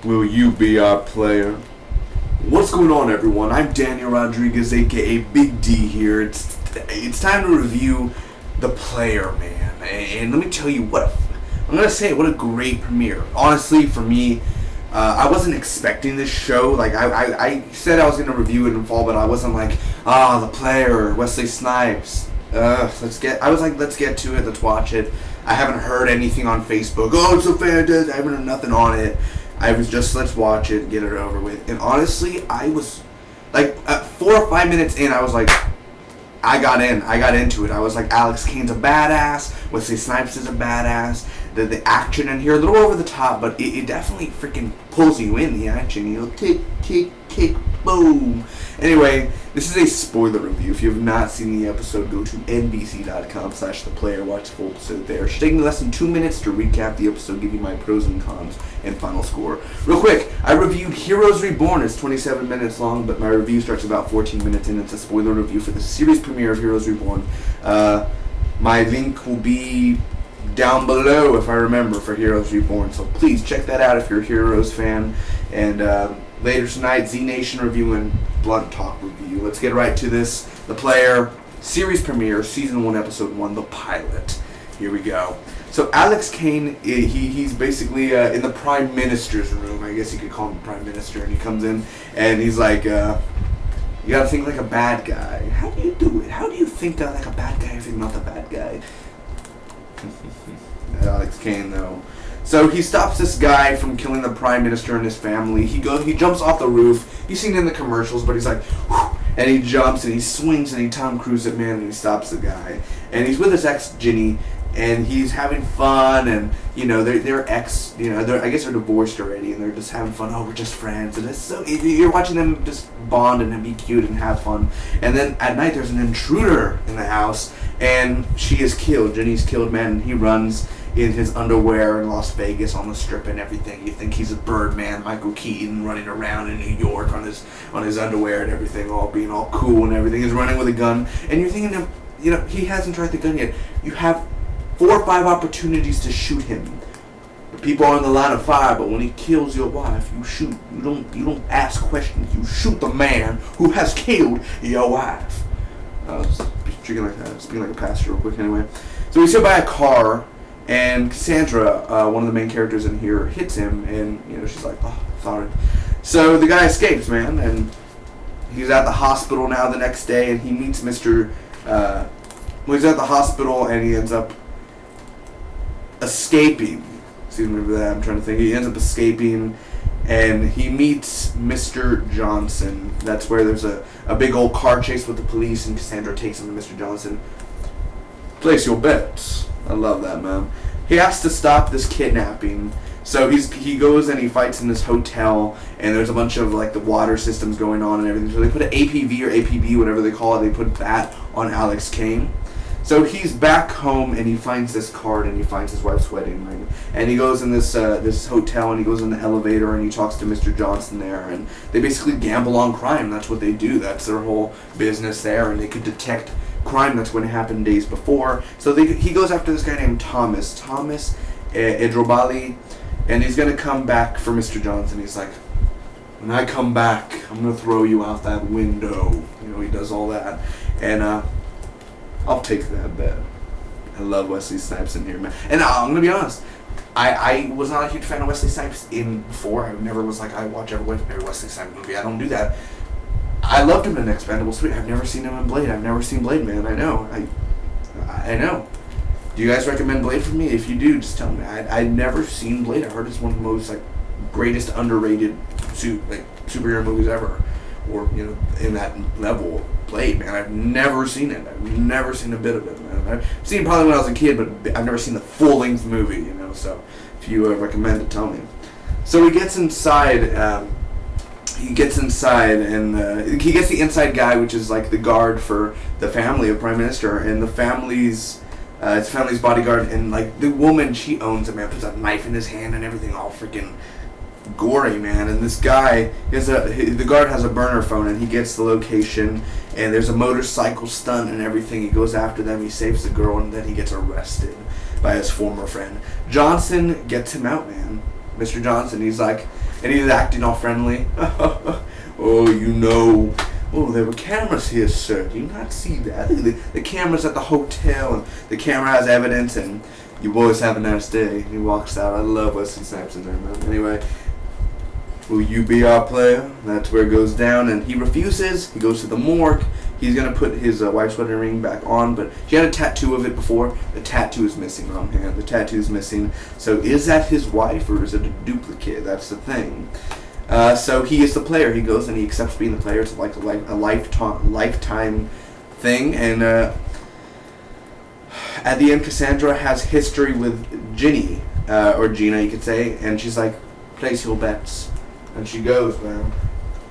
Will you be our player? What's going on, everyone? I'm Daniel Rodriguez, aka Big D here. It's time to review The Player, man. And let me tell you what a great premiere. Honestly, for me, I wasn't expecting this show. Like I said I was gonna review it in fall, but I wasn't like, The Player, Wesley Snipes. Let's get to it. Let's watch it. I haven't heard anything on Facebook. Oh, it's so fantastic. I haven't heard nothing on it. I was just, let's watch it, get it over with. And honestly, I was like, at 4 or 5 minutes in, I was like, I got into it. I was like, Alex Kane's a badass. Wesley Snipes is a badass. The action in here, a little over the top, but it definitely freaking pulls you in, the action. You know, tick, tick, tick, boom. Anyway, this is a spoiler review. If you have not seen the episode, go to nbc.com/theplayer. Watch the full episode there. It should take me less than 2 minutes to recap the episode, give you my pros and cons, and final score. Real quick, I reviewed Heroes Reborn. It's 27 minutes long, but my review starts about 14 minutes in. It's a spoiler review for the series premiere of Heroes Reborn. My link will be down below, if I remember, for Heroes Reborn. So please check that out if you're a Heroes fan. And later tonight, Z Nation review and Blunt Talk review. Let's get right to this. The Player series premiere, season 1, episode 1, the pilot. Here we go. So Alex Kane, he's basically in the Prime Minister's room. I guess you could call him the Prime Minister. And he comes in and he's like, you gotta think like a bad guy. How do you do it? How do you think like a bad guy if you're not the bad guy? Alex Kane, though. So he stops this guy from killing the Prime Minister and his family. He jumps off the roof. You've seen it in the commercials, but he's like, whew, and he jumps and he swings and he Tom Cruise it, man, and he stops the guy. And he's with his ex Ginny, and he's having fun, and you know they're ex, you know, I guess they're divorced already, and they're just having fun. Oh, we're just friends, and it's so you're watching them just bond and be cute and have fun. And then at night there's an intruder in the house, and she is killed. Ginny's killed, man, and he runs in his underwear in Las Vegas on the strip and everything. You think he's a Birdman, Michael Keaton, running around in New York on his underwear and everything, all being all cool and everything. He's running with a gun, and you're thinking, you know, he hasn't tried the gun yet. You have 4 or 5 opportunities to shoot him. The people are in the line of fire, but when he kills your wife, you shoot. You don't ask questions. You shoot the man who has killed your wife. Speaking like a pastor real quick anyway. So he's hit by a car, and Cassandra, one of the main characters in here, hits him, and you know she's like, oh, sorry. So the guy escapes, man, and he's at the hospital now the next day, and he meets Mr. He's at the hospital, and he ends up escaping. Excuse me for that. I'm trying to think. He ends up escaping, and he meets Mr. Johnson. That's where there's a big old car chase with the police, and Cassandra takes him to Mr. Johnson. Place your bets. I love that, man. He has to stop this kidnapping. So he goes and he fights in this hotel, and there's a bunch of like the water systems going on and everything. So they put an APV or APB, whatever they call it, they put that on Alex Kane. So he's back home, and he finds this card, and he finds his wife's wedding ring. And he goes in this hotel, and he goes in the elevator, and he talks to Mr. Johnson there, and they basically gamble on crime. That's what they do. That's their whole business there, and they could detect crime that's going to happen days before. So he goes after this guy named Thomas Edrobali, and he's going to come back for Mr. Johnson. He's like, when I come back, I'm going to throw you out that window. You know, he does all that. And I'll take that bet. I love Wesley Snipes in here, man. And I'm going to be honest, I was not a huge fan of Wesley Snipes before. I never was like, I watch every Wesley Snipes movie. I don't do that. I loved him in Expendables 3. I've never seen him in Blade. I've never seen Blade, man. I know. I know. Do you guys recommend Blade for me? If you do, just tell me. I've never seen Blade. I heard it's one of the most greatest underrated superhero movies ever, or you know, in that level. Blade, man. I've never seen it. I've never seen a bit of it, man. I've seen it probably when I was a kid, but I've never seen the full length movie. You know, so if you recommend it, tell me. So he gets inside. He gets inside, and he gets the inside guy, which is like the guard for the family of Prime Minister, and the family's his family's bodyguard, and like the woman, she owns him, man, puts a knife in his hand and everything, all freaking gory, man. And this guy, the guard has a burner phone, and he gets the location, and there's a motorcycle stunt and everything. He goes after them, he saves the girl, and then he gets arrested by his former friend. Johnson gets him out, man. Mr. Johnson. He's like, and he's acting all friendly. Oh, you know. Oh, there were cameras here, sir. Do you not see that? The camera's at the hotel, and the camera has evidence, and you boys have a nice day. He walks out. I love Wesley Snipes in there, man. Anyway, will you be our player? That's where it goes down, and he refuses. He goes to the morgue. He's going to put his wife's wedding ring back on, but she had a tattoo of it before. The tattoo is missing on hand. The tattoo's missing. So is that his wife, or is it a duplicate? That's the thing. So he is the player. He goes and he accepts being the player. It's like a lifetime thing. And at the end, Cassandra has history with Ginny, or Gina, you could say. And she's like, place your bets. And she goes, man.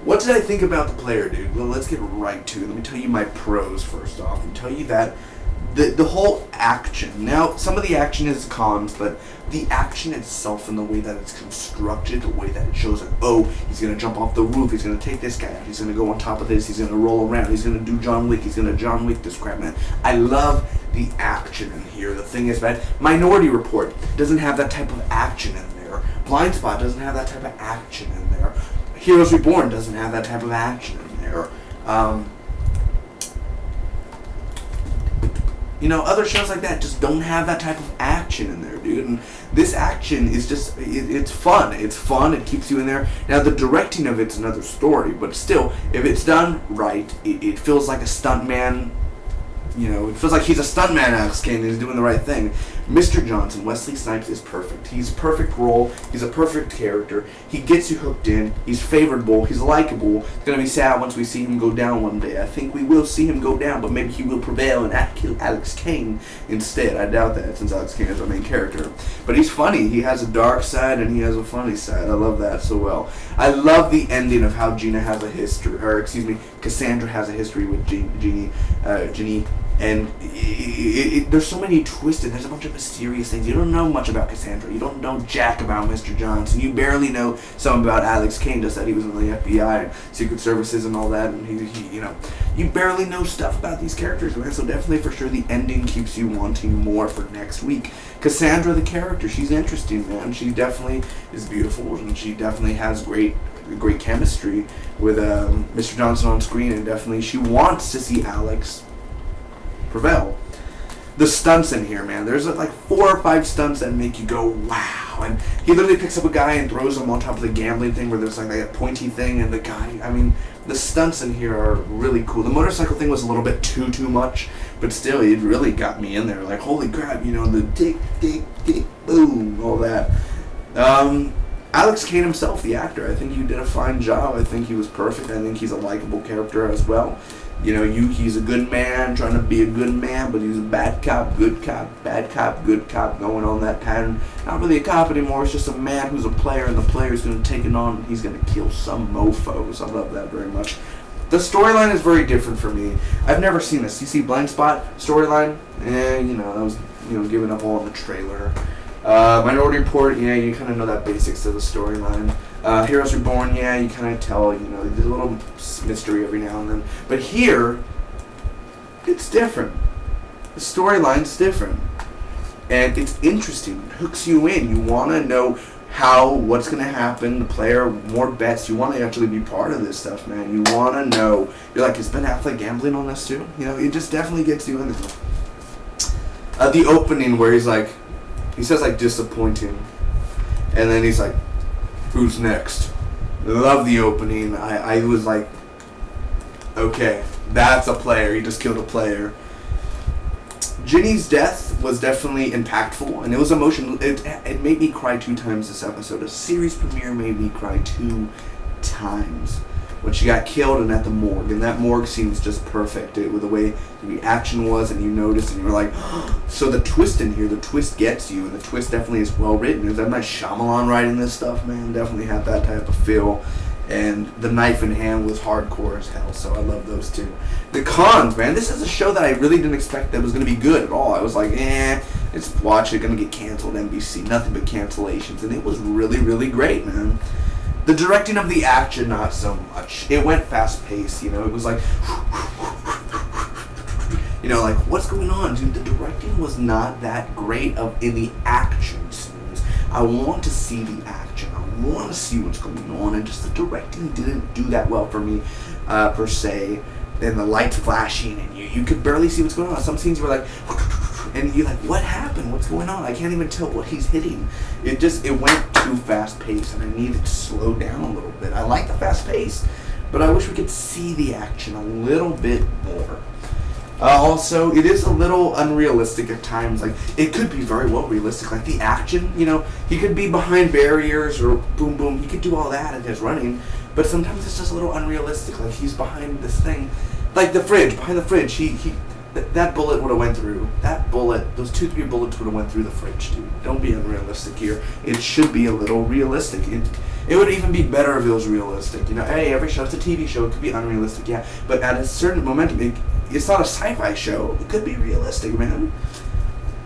What did I think about the player, dude? Well, let's get right to it. Let me tell you my pros first off. And tell you that the whole action. Now, some of the action is cons, but the action itself and the way that it's constructed, the way that it shows like, oh, he's going to jump off the roof, he's going to take this guy out, he's going to go on top of this, he's going to roll around, he's going to do John Wick, he's going to John Wick this crap, man. I love the action in here. The thing is, man, Minority Report doesn't have that type of action in there. Blind Spot doesn't have that type of action in there. Heroes Reborn doesn't have that type of action in there. You know, other shows like that just don't have that type of action in there, dude. And this action is just, it's fun. It's fun. It keeps you in there. Now, the directing of it's another story, but still, if it's done right, it feels like a stuntman. You know, it feels like he's a stuntman, Alex Kane, and he's doing the right thing. Mr. Johnson, Wesley Snipes, is perfect. He's a perfect role. He's a perfect character. He gets you hooked in. He's favorable. He's likable. It's going to be sad once we see him go down one day. I think we will see him go down, but maybe he will prevail and kill Alex Kane instead. I doubt that, since Alex Kane is our main character. But he's funny. He has a dark side, and he has a funny side. I love that so well. I love the ending of how Gina has a history, or excuse me, Cassandra has a history with Ginny. And there's so many twisted, there's a bunch of mysterious things. You don't know much about Cassandra. You don't know jack about Mr. Johnson. You barely know something about Alex Kane, just that he was in the FBI and Secret Services and all that. And he you know, you barely know stuff about these characters, man. So definitely for sure the ending keeps you wanting more for next week. Cassandra, the character, she's interesting, man. She definitely is beautiful, and she definitely has great chemistry with Mr. Johnson on screen, and definitely she wants to see Alex prevail. The stunts in here, man, there's like 4 or 5 stunts that make you go wow. And he literally picks up a guy and throws him on top of the gambling thing where there's like that pointy thing, and the guy, I mean, the stunts in here are really cool. The motorcycle thing was a little bit too much, but still, it really got me in there. Like, holy crap, you know, the tick, tick, tick, boom, all that. Alex Kane himself, the actor, I think he did a fine job. I think he was perfect. I think he's a likable character as well. You know, he's a good man, trying to be a good man, but he's a bad cop, good cop, bad cop, good cop, going on that pattern. Not really a cop anymore, it's just a man who's a player, and the player's going to take it on, and he's going to kill some mofos. I love that very much. The storyline is very different for me. I've never seen this. You see Blind Spot storyline? You know, that was, you know, giving up all in the trailer. Minority Report, yeah, you kind of know that basics of the storyline. Heroes Reborn, yeah, you kind of tell, you know, there's a little mystery every now and then. But here, it's different. The storyline's different. And it's interesting. It hooks you in. You want to know what's going to happen, the player, more bets. You want to actually be part of this stuff, man. You want to know. You're like, is Ben Affleck gambling on this too? You know, it just definitely gets you in there. The opening where he's like, he says like disappointing, and then he's like, who's next? I love the opening. I was like, okay, that's a player. He just killed a player. Ginny's death was definitely impactful, and it was emotional. It made me cry 2 times this episode. A series premiere made me cry 2 times. When she got killed and at the morgue, and that morgue scene was just perfect with the way the reaction was, and you noticed, and you were like, so the twist in here, the twist gets you, and the twist definitely is well written. Is that nice Shyamalan writing this stuff, man? Definitely had that type of feel, and the knife in hand was hardcore as hell, so I love those two. The cons, man, this is a show that I really didn't expect that was going to be good at all. I was like, it's watch it, going to get canceled, NBC, nothing but cancellations, and it was really, really great, man. The directing of the action, not so much. It went fast-paced, you know. It was like, you know, like, what's going on, dude? The directing was not that great in the action scenes. I want to see the action. I want to see what's going on, and just the directing didn't do that well for me, per se. And the lights flashing, and you could barely see what's going on. Some scenes were like, and you're like, what happened? What's going on? I can't even tell what he's hitting. It went too fast paced, and I needed to slow down a little bit. I like the fast pace, but I wish we could see the action a little bit more. Also, it is a little unrealistic at times. Like, it could be very well realistic. Like, the action, he could be behind barriers or boom, boom. He could do all that in his running. But sometimes it's just a little unrealistic. Like, he's behind this thing. Like, behind the fridge. That bullet would have went through. That bullet, those 2-3 bullets would have went through the fridge, dude. Don't be unrealistic here. It should be a little realistic. It would even be better if it was realistic. Hey, every show's a TV show. It could be unrealistic, yeah. But at a certain momentum, it's not a sci-fi show. It could be realistic, man.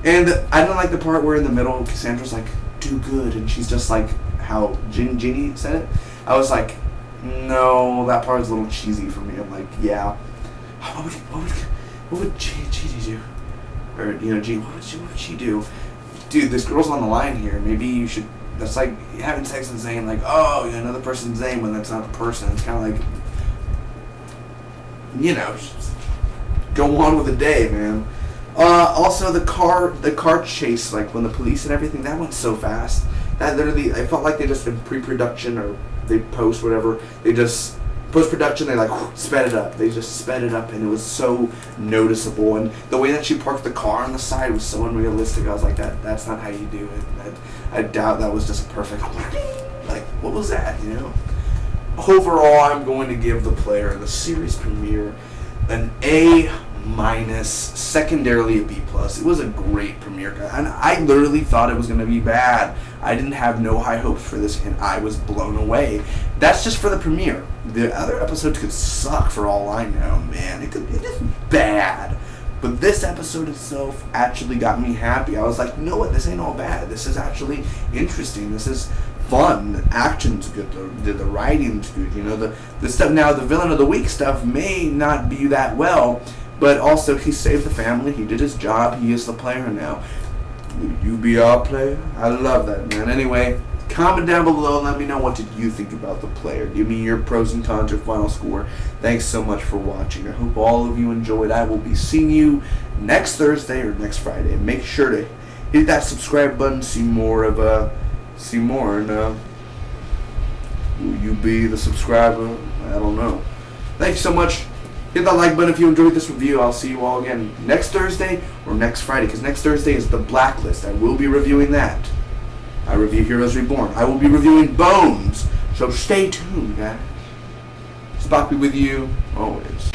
And I don't like the part where in the middle, Cassandra's like, do good. And she's just like how Ginny said it. I was like, no, that part was a little cheesy for me. I'm like, yeah. What would Ginny do? Or, Ginny, what would she do? Dude, this girl's on the line here. Maybe you should... That's like having sex and saying, like, oh, another person's name when that's not the person. It's kind of like, go on with the day, man. Also, the car chase, like, when the police and everything, that went so fast. That literally, I felt like they just in pre-production or they post whatever, they just... Post-production, they sped it up. They just sped it up, and it was so noticeable. And the way that she parked the car on the side was so unrealistic. I was like, that's not how you do it. I doubt that was just a perfect, like, what was that, Overall, I'm going to give The Player, the series premiere, an A-, secondarily a B+. It was a great premiere, and I literally thought it was going to be bad. I didn't have no high hopes for this, and I was blown away. That's just for the premiere. The other episodes could suck for all I know, man. It is bad. But this episode itself actually got me happy. I was like, you know what? This ain't all bad. This is actually interesting. This is fun. The action's good. The writing's good. The stuff. Now, the villain of the week stuff may not be that well, but also he saved the family. He did his job. He is the player now. Will you be our player? I love that, man. Anyway, comment down below and let me know what did you think about The Player. Give me your pros and cons, your final score. Thanks so much for watching. I hope all of you enjoyed. I will be seeing you next Thursday or next Friday. Make sure to hit that subscribe button. See more, and will you be the subscriber? I don't know. Thanks so much. Hit that like button if you enjoyed this review. I'll see you all again next Thursday or next Friday, because next Thursday is The Blacklist. I will be reviewing that. I review Heroes Reborn. I will be reviewing Bones, so stay tuned, guys. Spock be with you always.